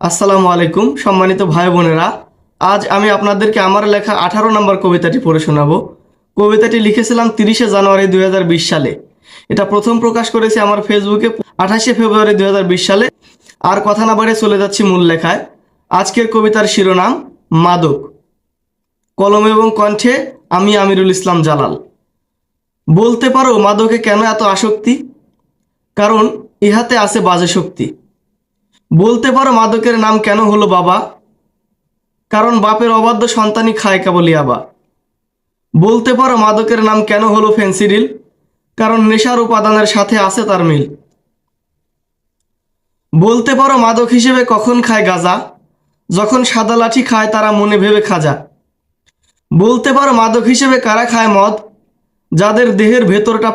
আসসালামু আলাইকুম সম্মানিত ভাই বোনেরা। আজ আমি আপনাদেরকে আমার লেখা 18 নম্বর কবিতাটি পড়ে শোনাবো। কবিতাটি লিখেছিলাম 30শে জানুয়ারি 2020 সালে। এটা প্রথম প্রকাশ করেছি আমার ফেসবুকে 28শে ফেব্রুয়ারি 2020 সালে। আর কথা না বাড়িয়ে চলে যাচ্ছি মূল লেখায়। আজকের কবিতার শিরোনাম মাদক। কলম এবং কণ্ঠে আমি আমিরুল ইসলাম জালাল। বলতে পারো মাদকে কেন এত আসক্তি? কারণ ইহাতে আছে বাজে শক্তি। বলতে পারো মাদকের নাম কেন হলো বাবা? কারণ বাপের অবাধ্য সন্তানই খায় কেবল ইয়াবা। বলতে পারো মাদকের নাম কেন হলো ফেন্সিডিল? কারণ নেশার উপাদানের সাথে আছে তার মিল। বলতে পারো মাদক হিসেবে কখন খায় গাঁজা? যখন সাদা লাঠি খায় তারা মনে ভেবে খাজা। বলতে পারো মাদক হিসেবে কারা খায় মদ? যাদের দেহের ভেতরটা